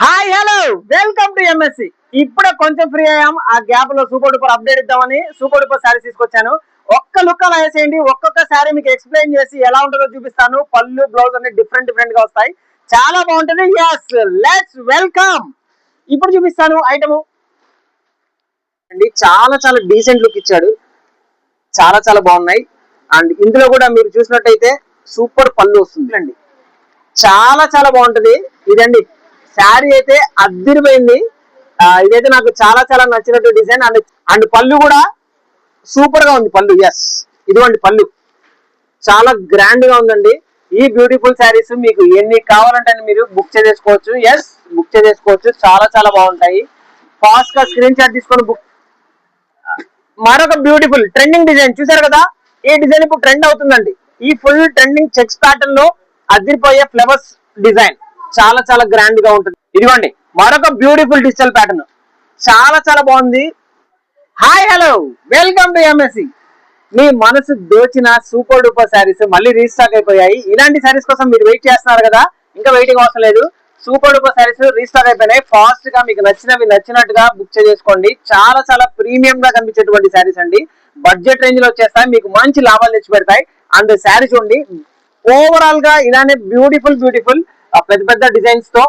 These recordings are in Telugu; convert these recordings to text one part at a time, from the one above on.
Hi hello welcome to MSc. ఇప్పుడే కొంచెం ఫ్రీ అయ్యాం. ఆ గ్యాప్ లో సూపర్ డూపర్ అప్డేట్ ఇద్దామని సూపర్ డూపర్ శారీస్ తీసుకొచ్చాను. ఒక్క లుక్ అలా వేసేయండి. ఒక్కొక్క శారీ మీకు ఎక్స్ప్లెయిన్ చేసి ఎలా ఉంటుందో చూపిస్తాను. పళ్ళు బ్లౌజ్ అన్ని డిఫరెంట్ గా వస్తాయి. చాలా బాగుంటుంది. Yes, let's welcome. ఇప్పుడు చూపిస్తాను ఐటమ్ అండి. చాలా డీసెంట్ లుక్ ఇచ్చాడు. చాలా బాగున్నాయి. అండ్ ఇందులో కూడా మీరు చూసినట్టయితే సూపర్ పళ్ళు వస్తుంది అండి. చాలా బాగుంటది ఇదండి. శారీ అయితే అద్దిరిపోయింది. ఇదైతే నాకు చాలా నచ్చినట్టు డిజైన్. అండ్ పళ్ళు కూడా సూపర్ గా ఉంది. పళ్ళు ఎస్, ఇదిగోండి పళ్ళు చాలా గ్రాండ్ గా ఉందండి. ఈ బ్యూటిఫుల్ శారీస్ మీకు ఎన్ని కావాలంటే మీరు బుక్ చేసేసుకోవచ్చు. ఎస్, బుక్ చేసేసుకోవచ్చు. చాలా బాగుంటాయి. ఫాస్ట్ గా స్క్రీన్ షాట్ తీసుకొని బుక్. మరొక బ్యూటిఫుల్ ట్రెండింగ్ డిజైన్ చూసారు కదా. ఈ డిజైన్ ఇప్పుడు ట్రెండ్ అవుతుందండి. ఈ ఫుల్ ట్రెండింగ్ చెక్స్ ప్యాటర్న్ లో అదిరిపోయే ఫ్లవర్స్ డిజైన్ చాలా గ్రాండ్ గా ఉంటుంది. ఇదిగోండి మరొక బ్యూటిఫుల్ డిజిటల్ ప్యాటర్న్. చాలా బాగుంది. Hi hello welcome to MSC. మీ మనసు దోచిన సూపర్ డూపర్ శారీస్ మళ్ళీ రీస్టాక్ అయిపోయాయి. ఇలాంటి శారీస్ కోసం మీరు వెయిట్ చేస్తున్నారు కదా, ఇంకా వెయిటింగ్ అవసరం లేదు. సూపర్ డూపర్ శారీస్ రీస్టాక్ అయిపోయినాయి. ఫాస్ట్ గా మీకు నచ్చినట్టుగా బుక్ చేసుకోండి. చాలా ప్రీమియం గా కనిపించేటువంటి శారీస్ అండి. బడ్జెట్ రేంజ్ లో వచ్చేస్తాయి. మీకు మంచి లాభాలు తెచ్చి పెడతాయి. అండ్ శారీ చూడండి, ఓవరాల్ గా ఇలానే బ్యూటిఫుల్ పెద్ద డిజైన్స్ తో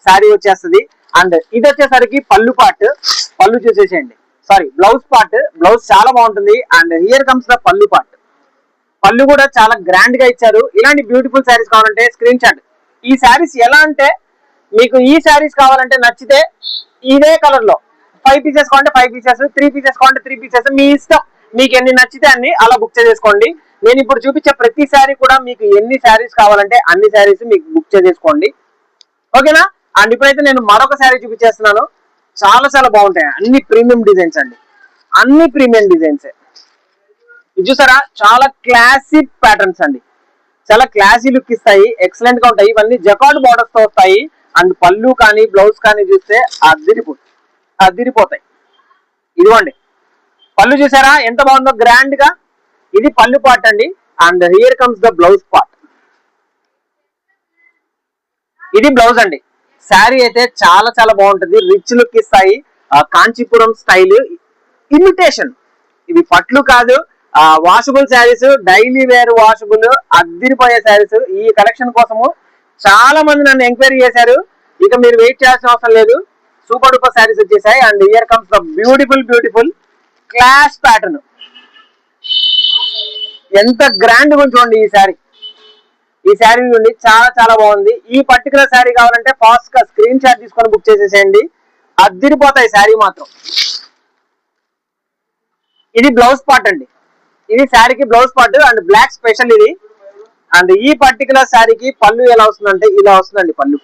శారీ వచ్చేస్తుంది. అండ్ ఇది వచ్చేసరికి పళ్ళు పార్ట్. పళ్ళు చూసేసేయండి. Sorry, blouse part. బ్లౌజ్ చాలా బాగుంటుంది. అండ్ హియర్ కమ్స్ ద పళ్ళు పార్ట్. పళ్ళు కూడా చాలా గ్రాండ్ గా ఇచ్చారు. ఇలాంటి బ్యూటిఫుల్ శారీస్ కావాలంటే స్క్రీన్ షాట్. ఈ శారీస్ ఎలా అంటే, మీకు ఈ శారీస్ కావాలంటే నచ్చితే ఇదే కలర్ లో 5 పీసెస్ కావాలంటే 5 పీసెస్, 3 పీసెస్ కావాలంటే 3 పీసెస్, మీ ఇష్టం. మీకు ఎన్ని నచ్చితే అన్ని అలా బుక్ చేసుకోండి. నేను ఇప్పుడు చూపించే ప్రతి శారీ కూడా మీకు ఎన్ని శారీస్ కావాలంటే అన్ని శారీస్ మీకు బుక్ చేసుకోండి. ఓకేనా. అండ్ ఇప్పుడైతే నేను మరొక శారీ చూపించేస్తున్నాను. చాలా బాగుంటాయి. అన్ని ప్రీమియం డిజైన్స్ అండి. అన్ని ప్రీమియం డిజైన్స్. ఇది చూసారా, చాలా క్లాసీ ప్యాటర్న్స్ అండి. చాలా క్లాసీ లుక్ ఇస్తాయి. ఎక్సలెంట్ గా ఉంటాయి. ఇవన్నీ జకార్డ్ బార్డర్స్ తో వస్తాయి. అండ్ పళ్ళు కానీ బ్లౌజ్ కానీ చూస్తే అదిరిపోతాయి. ఇదిగోండి పళ్ళు చూసారా ఎంత బాగుందో గ్రాండ్ గా. ఇది పళ్ళు పార్ట్ అండి. And here comes the blouse part. ఇది బ్లౌజ్ అండి. శారీ అయితే చాలా బాగుంటుంది. రిచ్ లుక్ ఇస్తాయి. Kanchipuram style imitation. ఇవి పట్లు కాదు, washable saris, daily wear washable అద్దిరిపోయే శారీస్. ఈ కలెక్షన్ కోసము చాలా మంది నన్ను ఎంక్వైరీ చేశారు. ఇక మీరు వెయిట్ చేయాల్సిన అవసరం లేదు. సూపర్ డూపర్ శారీస్ వచ్చేసాయి. And here comes the beautiful class pattern. ఎంత గ్రాండ్ గా చూడండి ఈ శారీ. ఈ శారీ నుండి చాలా బాగుంది. ఈ పర్టికులర్ శారీ కావాలంటే ఫాస్ట్ గా స్క్రీన్ షాట్ తీసుకొని బుక్ చేసేసేయండి. అద్దిరిపోతాయి శారీ మాత్రం. ఇది బ్లౌజ్ పార్ట్ అండి. ఇది శారీకి blouse part and black special ఇది. అండ్ ఈ పర్టికులర్ శారీకి పళ్ళు ఎలా వస్తుందంటే ఇలా వస్తుందండి పళ్ళు.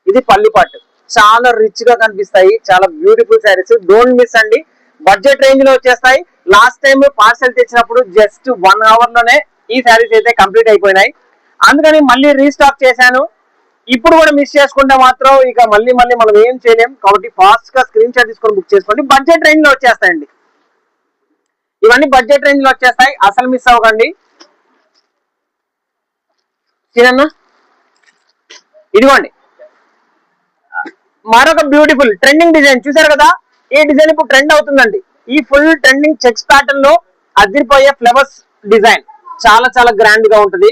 ఇది పళ్ళు పార్ట్. చాలా రిచ్ గా కనిపిస్తాయి. చాలా బ్యూటిఫుల్ శారీస్. డోంట్ మిస్ అండి. బడ్జెట్ రేంజ్ లో వచ్చేస్తాయి. లాస్ట్ టైం పార్సల్ తెచ్చినప్పుడు జస్ట్ 1 hour లోనే ఈ శారీస్ అయితే కంప్లీట్ అయిపోయినాయి. అందుకని మళ్ళీ రీస్టాక్ చేశాను. ఇప్పుడు కూడా మిస్ చేసుకుంటే మాత్రం ఇక మళ్ళీ మనం ఏం చేయలేం. కాబట్టి ఫాస్ట్ గా స్క్రీన్ షాట్ తీసుకొని బుక్ చేసుకోండి. బడ్జెట్ రేంజ్ లో వచ్చేస్తాయండి. ఇవన్నీ బడ్జెట్ రేంజ్ లో వచ్చేస్తాయి. అసలు మిస్ అవ్వకండి. చిన్న ఇదిగోండి మరొక బ్యూటిఫుల్ ట్రెండింగ్ డిజైన్. చూసారు కదా, ఈ డిజైన్ ఇప్పుడు ట్రెండ్ అవుతుందండి. ఈ ఫుల్ ట్రెండింగ్ చెక్స్ ప్యాటర్న్ లో అదిరిపోయే ఫ్లవర్స్ డిజైన్ చాలా గ్రాండ్ గా ఉంటుంది.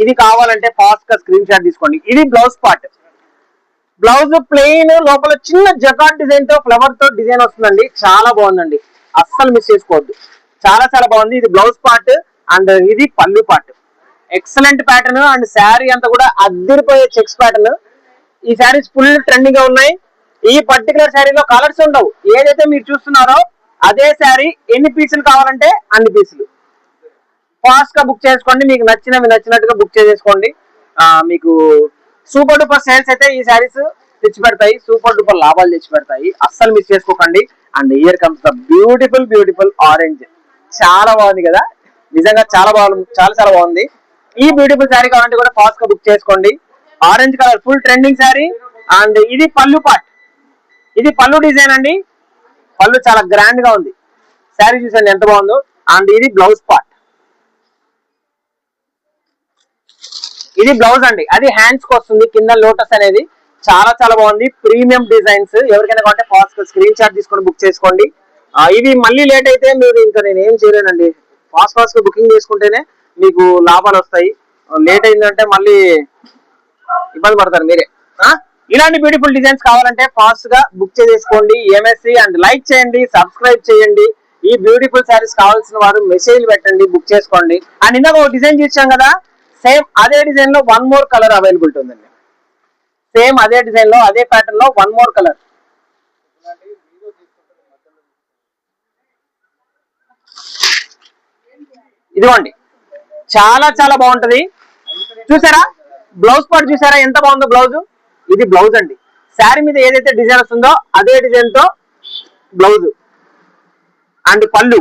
ఇది కావాలంటే ఫాస్ట్ గా స్క్రీన్ షాట్ తీసుకోండి. ఇది బ్లౌజ్ పార్ట్. బ్లౌజ్ ప్లెయిన్, లోపల చిన్న జకార్డ్ డిజైన్ తో ఫ్లవర్ తో డిజైన్ వస్తుందండి. చాలా బాగుందండి. అస్సలు మిస్ చేసుకోవద్దు. చాలా బాగుంది. ఇది బ్లౌజ్ పార్ట్ అండ్ ఇది పళ్ళు part. Excellent pattern. And sari అంతా కూడా అదిరిపోయే చెక్స్ ప్యాటర్న్. ఈ శారీస్ ఫుల్ ట్రెండింగ్ గా ఉన్నాయి. ఈ పర్టికులర్ శారీలో కలర్స్ ఉండవు. ఏదైతే మీరు చూస్తున్నారో అదే శారీ ఎన్ని పీసులు కావాలంటే అన్ని పీసులు. ఫాస్ట్ గా బుక్ చేసుకోండి. మీకు నచ్చినట్టుగా బుక్ చేసేసుకోండి. మీకు సూపర్ డూపర్ సేల్స్ అయితే ఈ శారీస్ తెచ్చి పెడతాయి. సూపర్ డూపర్ లాభాలు తెచ్చి పెడతాయి. అస్సలు మిస్ చేసుకోకండి. And here comes the beautiful orange. చాలా బాగుంది కదా, నిజంగా చాలా బాగుంది. ఈ బ్యూటిఫుల్ శారీ కావాలంటే కూడా ఫాస్ట్ గా బుక్ చేసుకోండి. Orange colour full trending sari. And ఇది పళ్ళు పార్ట్. ఇది పళ్ళు డిజైన్ అండి. పళ్ళు చాలా గ్రాండ్ గా ఉంది. శారీ చూసండి ఎంత బాగుందో. అండ్ ఇది బ్లౌజ్ పార్ట్. ఇది బ్లౌజ్ అండి. అది హ్యాండ్స్ కి వస్తుంది. కింద లోటస్ అనేది చాలా చాలా బాగుంది. Premium designs. ఎవరికైనా కావాలంటే ఫాస్ట్ స్క్రీన్ షాట్ తీసుకొని బుక్ చేసుకోండి. ఇవి మళ్ళీ లేట్ అయితే మీరు ఇంకా నేను ఏం చేయలేనండి. ఫాస్ట్ గా బుకింగ్ చేసుకుంటేనే మీకు లాభాలు వస్తాయి. లేట్ అయిందంటే మళ్ళీ ఇబ్బంది పడతారు మీరే. ఇలాంటి బ్యూటిఫుల్ డిజైన్స్ కావాలంటే ఫాస్ట్ గా బుక్ చేసుకోండి. ఎంఎస్సి అండ్ లైక్ చేయండి, సబ్స్క్రైబ్ చేయండి. ఈ బ్యూటిఫుల్ శారీస్ కావాల్సిన వారు మెసేజ్ పెట్టండి, బుక్ చేసుకోండి. అండ్ ఇందాక ఒక డిజైన్ చూసాం కదా, సేమ్ అదే డిజైన్ లో వన్ మోర్ కలర్ అవైలబిలిటీ ఉందండి. సేమ్ అదే డిజైన్ లో అదే ప్యాటర్న్ లో వన్ మోర్ కలర్. ఇదిగోండి, చాలా చాలా బాగుంటది. చూసారా బ్లౌజ్ పార్ట్, చూసారా ఎంత బాగుందో బ్లౌజ్. ఇది బ్లౌజ్ అండి. శారీ మీద ఏదైతే డిజైన్ వస్తుందో అదే డిజైన్ తో బ్లౌజ్ అండ్ పళ్ళు.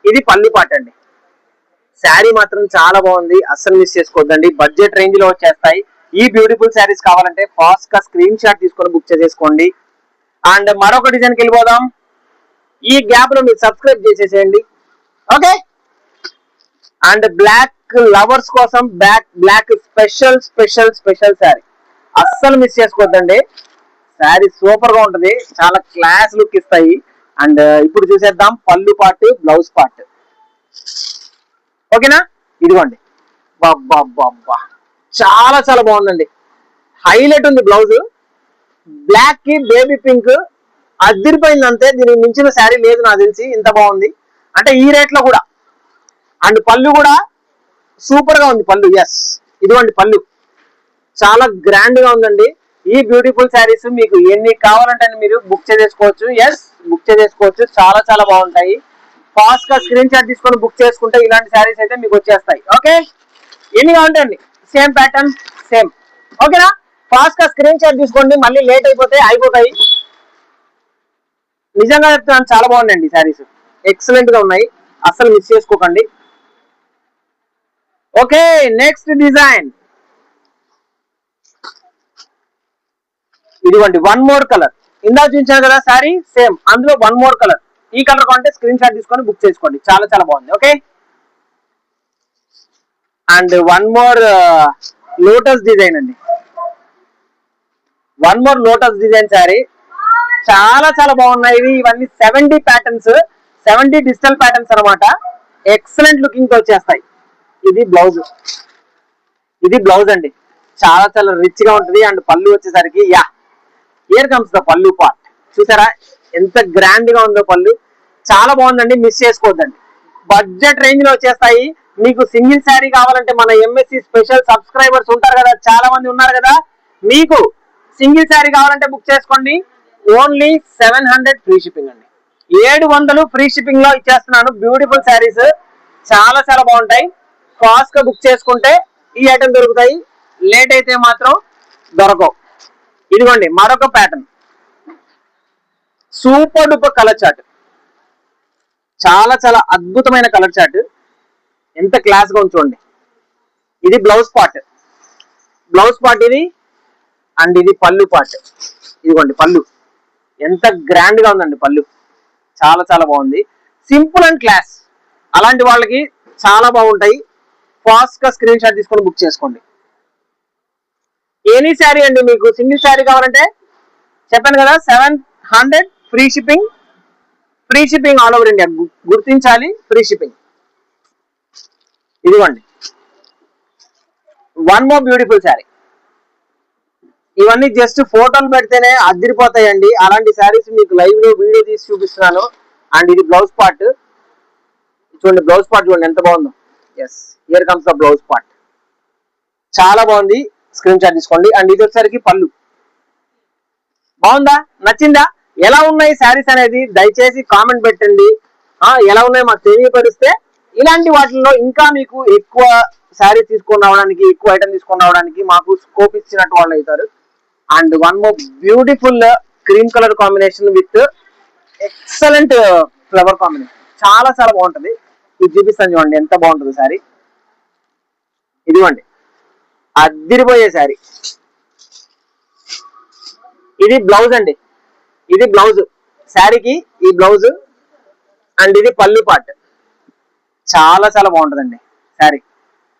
ఇది పళ్ళు పార్ట్ అండి. శారీ మాత్రం చాలా బాగుంది, అస్సలు మిస్ చేసుకోవద్దండి. బడ్జెట్ రేంజ్ లో వచ్చేస్తాయి. ఈ బ్యూటిఫుల్ శారీస్ కావాలంటే ఫాస్ట్ గా స్క్రీన్ షాట్ తీసుకొని బుక్ చేసేసుకోండి. అండ్ మరొక డిజైన్కి వెళ్ళిపోదాం. ఈ గ్యాప్ లో మీరు సబ్స్క్రైబ్ చేసేసేయండి. ఓకే. అండ్ బ్లాక్ లవర్స్ కోసం black special special special sari అస్సలు మిస్ చేసుకోవద్దండి. శారీ సూపర్ గా ఉంటది, చాలా క్లాస్ లుక్ ఇస్తాయి. అండ్ ఇప్పుడు చూసేద్దాం పళ్ళు పార్ట్, బ్లౌజ్ పార్ట్. ఓకేనా. ఇదిగోండి, బాబ్బా చాలా చాలా బాగుందండి. హైలైట్ ఉంది బ్లౌజ్. బ్లాక్ కి బేబీ పింక్ అదిరిపోయింది అంతే. దీనికి మించిన శారీ లేదు నాకు తెలిసి, ఇంత బాగుంది అంటే ఈ రేట్ లో కూడా. అండ్ పళ్ళు కూడా సూపర్ గా ఉంది పళ్ళు. ఎస్, ఇదిగోండి పళ్ళు చాలా గ్రాండ్ గా ఉందండి. ఈ బ్యూటిఫుల్ శారీస్ మీకు ఎన్ని కావాలంటే మీరు బుక్ చేసేసుకోవచ్చు. ఎస్, బుక్ చేసేసుకోవచ్చు. చాలా చాలా బాగుంటాయి. ఫాస్ట్ గా స్క్రీన్ షాట్ తీసుకొని బుక్ చేసుకుంటే ఇలాంటి శారీస్ అయితే మీకు వచ్చేస్తాయి. ఓకే, ఎన్ని కావాలంటే అండి, సేమ్ ప్యాటర్న్ సేమ్. ఓకేనా. ఫాస్ట్ గా స్క్రీన్ షాట్ తీసుకోండి, మళ్ళీ లేట్ అయిపోతాయి. నిజంగా చెప్తున్నాను, చాలా బాగున్నాయండి శారీస్, ఎక్సలెంట్ గా ఉన్నాయి, అస్సలు మిస్ చేసుకోకండి. Okay, next design. ఇదిగోండి వన్ మోర్ కలర్. ఇందా చూపించాను కదా శారీ, సేమ్ అందులో వన్ మోర్ కలర్. ఈ కలర్ కావాలంటే స్క్రీన్ షాట్ తీసుకొని బుక్ చేసుకోండి. చాలా చాలా బాగుంది. Okay. And one more lotus design అండి. One more lotus design sari చాలా చాలా బాగున్నాయి. ఇవన్నీ 70 ప్యాటర్న్స్, 70 డిజిటల్ ప్యాటర్న్స్ అనమాట. ఎక్సలెంట్ లుకింగ్ తో వచ్చేస్తాయి. ఇది బ్లౌజ్. ఇది బ్లౌజ్ అండి, చాలా చాలా రిచ్ గా ఉంటుంది. అండ్ పళ్ళు వచ్చేసరికి హియర్ కమ్స్ ద పళ్ళు పార్ట్. చూసారా ఎంత గ్రాండ్ గా ఉందో పళ్ళు. చాలా బాగుందండి, మిస్ చేసుకోవద్దండి. బడ్జెట్ రేంజ్ లో వచ్చేస్తాయి. మీకు సింగిల్ శారీ కావాలంటే మన ఎంఎస్సి స్పెషల్ సబ్స్క్రైబర్స్ ఉంటారు కదా, చాలా మంది ఉన్నారు కదా, మీకు సింగిల్ శారీ కావాలంటే బుక్ చేసుకోండి. ఓన్లీ 700 ఫ్రీ షిప్పింగ్ అండి. 700 ఫ్రీ షిప్పింగ్ లో ఇచ్చేస్తున్నాను. బ్యూటిఫుల్ శారీస్ చాలా చాలా బాగుంటాయి. ఫాస్ట్ గా బుక్ చేసుకుంటే ఈ ఐటమ్ దొరుకుతాయి, లేట్ అయితే మాత్రం దొరకవు. ఇదిగోండి మరొక pattern, super duper colour chart. చాలా చాలా అద్భుతమైన కలర్ చార్ట్, ఎంత క్లాస్ గా చూడండి. ఇది బ్లౌజ్ పార్ట్. ఇది అండ్ ఇది పళ్ళు పార్ట్. ఇదిగోండి పళ్ళు, ఎంత గ్రాండ్ గా ఉందండి పళ్ళు. చాలా చాలా బాగుంది. సింపుల్ అండ్ క్లాస్, అలాంటి వాళ్ళకి చాలా బాగుంటాయి. ఫాస్ట్ గా స్క్రీన్ షాట్ తీసుకొని బుక్ చేసుకోండి. ఎనీ శారీ అండి, మీకు సింగిల్ శారీ కావాలంటే చెప్పాను కదా 700 free shipping. Free shipping all over India, గుర్తించాలి, ఫ్రీ షిప్పింగ్. ఇదిగోండి వన్ మోర్ బ్యూటిఫుల్ శారీ. ఇవన్నీ జస్ట్ ఫోటోలు పెడితేనే అదిరిపోతాయండి. అలాంటి శారీస్ మీకు లైవ్ లో వీడియో తీసి చూపిస్తున్నాను. అండ్ ఇది బ్లౌజ్ పార్ట్. చూడండి బ్లౌజ్ పార్ట్ చూడండి ఎంత బాగుందో. Yes, here comes the blouse part. చాలా బాగుంది, స్క్రీన్ షాట్ తీసుకోండి. అండ్ ఇది వచ్చేసరికి పళ్ళు. బాగుందా, నచ్చిందా? ఎలా ఉన్నాయి శారీస్ అనేది దయచేసి కామెంట్ పెట్టండి. ఎలా ఉన్నాయి మాకు తెలియపరిస్తే ఇలాంటి వాటిల్లో ఇంకా మీకు ఎక్కువ శారీ తీసుకొని రావడానికి, ఎక్కువ ఐటమ్ తీసుకొని రావడానికి మాకు స్కోప్ ఇచ్చినట్టు వాళ్ళు అవుతారు. And one more beautiful cream colour combination with excellent flower combination. చాలా చాలా బాగుంటది. ఇది చూపిస్తాను చూడండి ఎంత బాగుంటుంది శారీ. ఇదిగోండి అద్దిరిపోయే శారీ. ఇది బ్లౌజ్ అండి, ఇది బ్లౌజ్ శారీకి, ఈ బ్లౌజ్ అండ్ ఇది పళ్ళు పార్ట్. చాలా చాలా బాగుంటుందండి శారీ.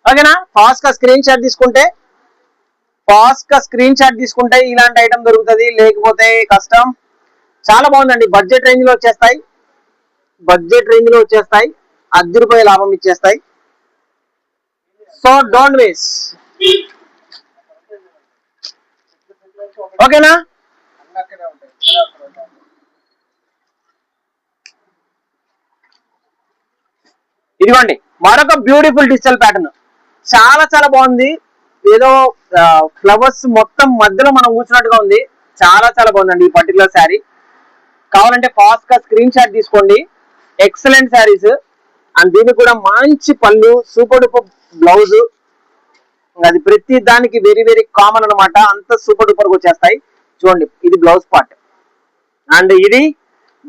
ఓకేనా. ఫాస్ట్ గా స్క్రీన్ షాట్ తీసుకుంటే ఫాస్ట్ గా స్క్రీన్ షాట్ తీసుకుంటే ఇలాంటి ఐటమ్ దొరుకుతుంది, లేకపోతే కష్టం. చాలా బాగుందండి. బడ్జెట్ రేంజ్ లో వచ్చేస్తాయి, బడ్జెట్ రేంజ్ లో వచ్చేస్తాయి, ₹10 లాభం ఇచ్చేస్తాయి. So don't waste. ఓకేనా? ఇదిగోండి మరొక బ్యూటిఫుల్ డిజిటల్ ప్యాటర్న్, చాలా చాలా బాగుంది. ఏదో ఫ్లవర్స్ మొత్తం మధ్యలో మనం కూర్చున్నట్టుగా ఉంది. చాలా చాలా బాగుందండి ఈ పర్టికులర్ శారీ. కావాలంటే ఫాస్ట్ గా స్క్రీన్ షాట్ తీసుకోండి. ఎక్సలెంట్ శారీస్. అండ్ దీనికి కూడా మంచి పళ్ళు, సూపర్ డూపర్ బ్లౌజ్. అది ప్రతి దానికి వెరీ వెరీ కామన్ అనమాట, అంత సూపర్ డూపర్ వచ్చేస్తాయి. చూడండి ఇది బ్లౌజ్ పార్ట్, అండ్ ఇది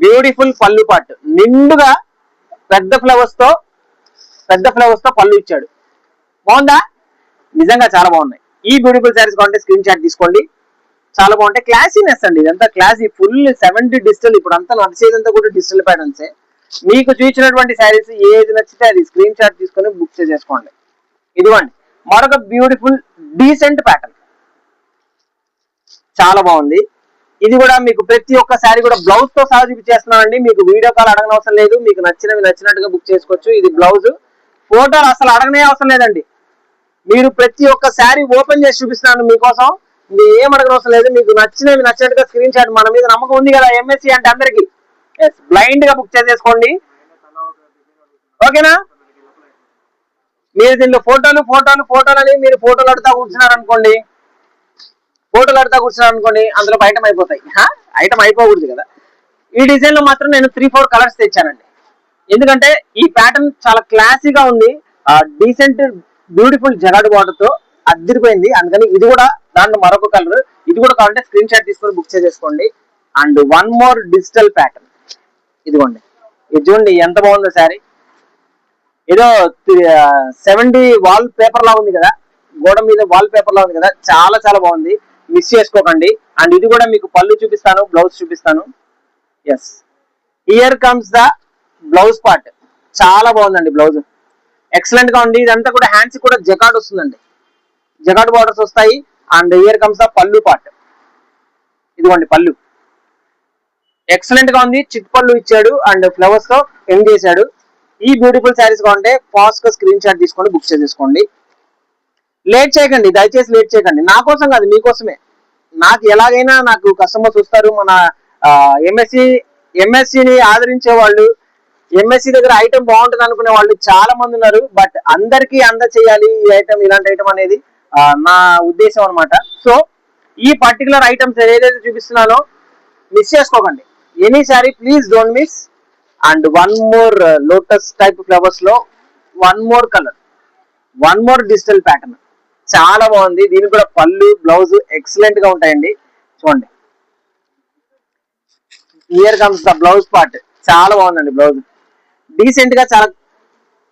బ్యూటిఫుల్ పళ్ళు పార్ట్. నిండుగా పెద్ద ఫ్లవర్స్ తో పళ్ళు ఇచ్చాడు. బాగుందా? నిజంగా చాలా బాగున్నాయి. ఈ బ్యూటిఫుల్ శారీస్ కావాలంటే స్క్రీన్ షాట్ తీసుకోండి. చాలా బాగుంటాయి. క్లాసీనెస్ అండి, ఇదంతా క్లాసీ, ఫుల్ 70 డిజిటల్. ఇప్పుడు అంతా నడిచేదంతా కూడా డిజిటల్ ప్యాటర్న్స్. మీకు చూసినటువంటి శారీస్ ఏది నచ్చితే అది స్క్రీన్ షాట్ తీసుకొని బుక్ చేసేసుకోండి. ఇదిగోండి మరొక బ్యూటిఫుల్ డీసెంట్ ప్యాటర్న్, చాలా బాగుంది. ఇది కూడా మీకు ప్రతి ఒక్క శారీ కూడా బ్లౌజ్ తో సహా చూపించేస్తున్నానండి. మీకు వీడియో కాల్ అడగనవసరం లేదు, మీకు నచ్చినట్టుగా బుక్ చేసుకోవచ్చు. ఇది బ్లౌజ్, ఫోటోలు అసలు అడగనే అవసరం లేదండి. మీరు ప్రతి ఒక్క శారీ ఓపెన్ చేసి చూపిస్తున్నాను మీకోసం, మీరు ఏం అడగనవసరం లేదు. మీకు నచ్చినట్టుగా స్క్రీన్ షాట్, మన మీద నమ్మకం ఉంది కదా ఎంఎస్సి అంటే అందరికి, బ్లైండ్ గా బుక్ చేసేసుకోండి. ఓకేనా? మీరు దీనిలో ఫోటోలు అని మీరు ఫోటోలు అడుగుతా కూర్చున్నారు అనుకోండి, అందులో ఐటమ్ అయిపోతాయి. ఐటమ్ అయిపోకూడదు కదా. ఈ డిజైన్ లో మాత్రం నేను 3-4 కలర్స్ తెచ్చానండి, ఎందుకంటే ఈ ప్యాటర్న్ చాలా క్లాసీగా ఉంది. డీసెంట్ బ్యూటిఫుల్ జగాడు బార్డర్ తో అదిరిపోయింది. అందుకని ఇది కూడా దాంట్లో మరొక కలర్, ఇది కూడా కావాలంటే స్క్రీన్ షాట్ తీసుకొని బుక్ చేసేసుకోండి. And one more digital pattern, ఇదిగోండి. ఇది చూడండి ఎంత బాగుందో శారీ. ఏదో 70 వాల్ పేపర్ లా ఉంది కదా, గోడ మీద వాల్ పేపర్ లా ఉంది కదా, చాలా చాలా బాగుంది. మిస్ చేసుకోకండి. అండ్ ఇది కూడా మీకు పళ్ళు చూపిస్తాను, బ్లౌజ్ చూపిస్తాను. Yes, here comes the blouse part. చాలా బాగుందండి బ్లౌజ్, ఎక్సలెంట్ గా ఉంది. ఇదంతా కూడా హ్యాండ్స్ కూడా జకాట్ వస్తుందండి, జకాట్ బార్డర్స్ వస్తాయి. అండ్ హియర్ కమ్స్ ద పళ్ళు పార్ట్. ఇదిగోండి పళ్ళు, ఎక్సలెంట్ గా ఉంది. చిట్ పళ్ళు ఇచ్చాడు అండ్ ఫ్లవర్స్ తో ఎండ్ చేశాడు. ఈ బ్యూటిఫుల్ శారీస్ కావాలంటే ఫాస్ట్ గా స్క్రీన్ షాట్ తీసుకొని బుక్ చేసేసుకోండి. లేట్ చేయకండి, దయచేసి లేట్ చేయకండి. నా కోసం కాదు, మీకోసమే. నాకు ఎలాగైనా నాకు కస్టమర్స్ వస్తారు, మన ఎంఎస్సిని ఆదరించే వాళ్ళు, ఎంఎస్సి దగ్గర ఐటమ్ బాగుంటుంది అనుకునే వాళ్ళు చాలా మంది ఉన్నారు. బట్ అందరికీ చేయాలి ఈ ఐటమ్, ఇలాంటి ఐటమ్ అనేది నా ఉద్దేశం అనమాట. సో ఈ పర్టికులర్ ఐటమ్స్ ఏదైతే చూపిస్తున్నానో మిస్ చేసుకోకండి. Any sari please don't miss. And one more lotus type flowers లో one more colour, one more digital pattern, చాలా బాగుంది. దీనికి కూడా పళ్ళు, బ్లౌజ్ ఎక్సలెంట్ గా ఉంటాయండి. చూడండి here comes the blouse part. చాలా బాగుందండి బ్లౌజ్, డీసెంట్ గా చాలా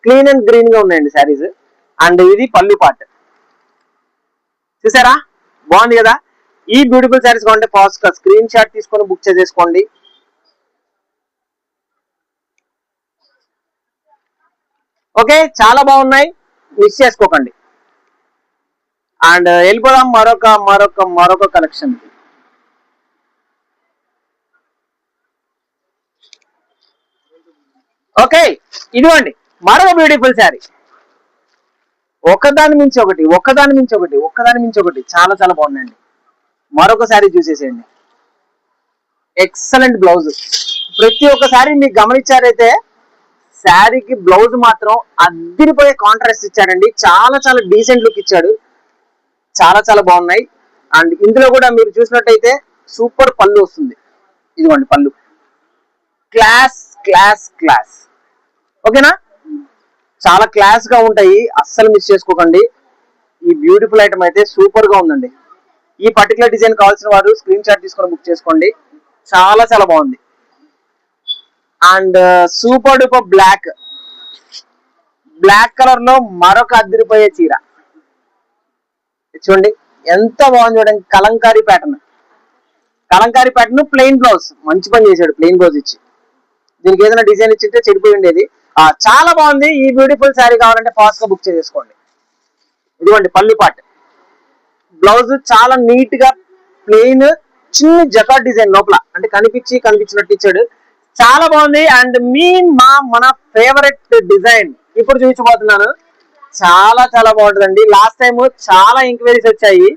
క్లీన్ అండ్ గ్రీన్ గా ఉన్నాయండి శారీస్. అండ్ ఇది పళ్ళు పార్ట్, చూసారా బాగుంది కదా. ఈ బ్యూటిఫుల్ శారీస్ కావాలంటే ఫాస్ట్ గా స్క్రీన్ షాట్ తీసుకొని బుక్ చేసేసుకోండి. ఓకే, చాలా బాగున్నాయి, మిస్ చేసుకోకండి. అండ్ వెళ్ళిపోదాం మరొక కలెక్షన్. ఓకే, ఇదిగోండి మరొక బ్యూటిఫుల్ శారీ. ఒకదాని మించి ఒకటి చాలా చాలా బాగున్నాయండి. మరొక శారీ చూసేసేయండి. Excellent blouse. ప్రతి ఒక్క శారీ మీకు గమనించారైతే శారీకి బ్లౌజ్ మాత్రం అద్దిరిపోయే కాంట్రాస్ట్ ఇచ్చాడండి. చాలా చాలా డీసెంట్ లుక్ ఇచ్చాడు, చాలా చాలా బాగున్నాయి. అండ్ ఇందులో కూడా మీరు చూసినట్టయితే సూపర్ పళ్ళు వస్తుంది. ఇదిగోండి పళ్ళు, క్లాస్ క్లాస్ క్లాస్. ఓకేనా? చాలా క్లాస్ గా ఉంటాయి, అస్సలు మిస్ చేసుకోకండి. ఈ బ్యూటిఫుల్ ఐటమ్ అయితే సూపర్ గా ఉందండి. ఈ పర్టికులర్ డిజైన్ కావాల్సిన వారు స్క్రీన్ షాట్ తీసుకొని బుక్ చేసుకోండి. చాలా చాలా బాగుంది. And super duper black colour లో మరొక అదిరిపోయే చీర. చూడండి ఎంత బాగుంది చూడండి. కలంకారీ ప్యాటర్న్ ప్లెయిన్ బ్లౌజ్, మంచి పని చేశాడు ప్లెయిన్ బ్లౌజ్ ఇచ్చి. దీనికి ఏదైనా డిజైన్ ఇచ్చింటే చెడిపోయి ఉండేది. చాలా బాగుంది. ఈ బ్యూటిఫుల్ శారీ కావాలంటే ఫాస్ట్ గా బుక్ చేసేసుకోండి. ఇదిగోండి పళ్ళు పార్ట్, బ్లౌజ్ చాలా నీట్ గా ప్లెయిన్ చిన్న జకాట్ డిజైన్ లోపల అంటే కనిపించినట్టు ఇచ్చాడు. చాలా బాగుంది. అండ్ మన ఫేవరెట్ డిజైన్ ఇప్పుడు చూపించబోతున్నాను. చాలా చాలా బాగుంటుందండి. లాస్ట్ టైం చాలా ఎంక్వైరీస్ వచ్చాయి.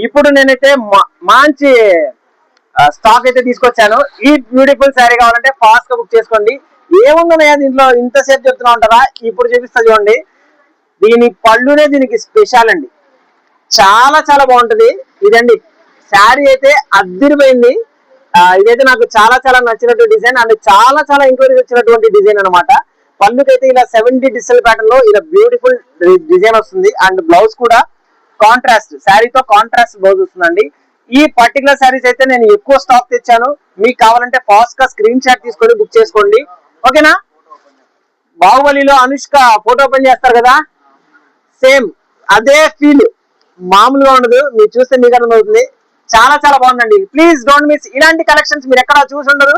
ఇప్పుడు నేనైతే మంచి స్టాక్ అయితే తీసుకొచ్చాను. ఈ బ్యూటిఫుల్ శారీ కావాలంటే ఫాస్ట్ గా బుక్ చేసుకోండి. ఏముందన్నయ్య దీంట్లో ఇంతసేపు చెప్తున్నా ఉంటారా? ఇప్పుడు చూపిస్తా చూడండి. దీని పళ్ళునే దీనికి స్పెషల్ అండి. చాలా చాలా బాగుంటది. ఇదండి శారీ అయితే అద్దిరిపోయింది. ఇదైతే నాకు చాలా చాలా నచ్చినట్టు డిజైన్ అండ్ చాలా చాలా ఎంక్వైరీస్ వచ్చినటువంటి డిజైన్ అనమాట. పళ్ళుకైతే ఇలా 70 డిజిటల్ ప్యాటర్న్ లో ఇలా బ్యూటిఫుల్ డిజైన్ వస్తుంది. అండ్ బ్లౌజ్ కూడా కాంట్రాస్ట్ శారీతో కాంట్రాస్ట్ బ్లౌజ్ వస్తుందండి. ఈ పర్టికులర్ శారీస్ అయితే నేను ఎక్కువ స్టాక్ తెచ్చాను. మీకు కావాలంటే ఫాస్ట్ గా స్క్రీన్ షాట్ తీసుకొని బుక్ చేసుకోండి. ఓకేనా? బాహుబలిలో అనుష్క ఫోటో ఓపెన్ చేస్తారు కదా, సేమ్ అదే ఫీల్ మామూలుగా ఉండదు. మీరు చూస్తే మీకు అర్థమవుతుంది. చాలా చాలా బాగుందండి. Please don't miss. ఇలాంటి కలెక్షన్స్ మీరు ఎక్కడ చూసి ఉండరు.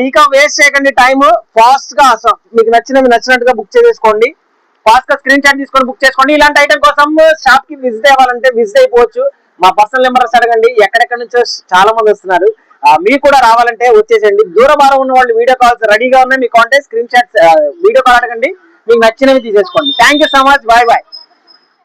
ఇక వేస్ట్ చేయకండి టైం. ఫాస్ట్ గా మీకు నచ్చినట్టుగా బుక్ చేసుకోండి. ఫాస్ట్ గా స్క్రీన్ షాట్ తీసుకొని బుక్ చేసుకోండి. ఇలాంటి ఐటమ్ కోసం షాప్ కి విజిట్ అవ్వాలంటే విజిట్ అయిపోవచ్చు. మా పర్సనల్ నెంబర్స్ అడగండి. ఎక్కడెక్కడ నుంచో చాలా మంది వస్తున్నారు. మీకు కూడా రావాలంటే వచ్చేసండి. దూర భారం ఉన్న వాళ్ళు వీడియో కాల్స్ రెడీగా ఉన్నాయి. మీ contact screen shot video call అడగండి. మీకు నచ్చినవి తీసేసుకోండి. Thank you so much. Bye bye.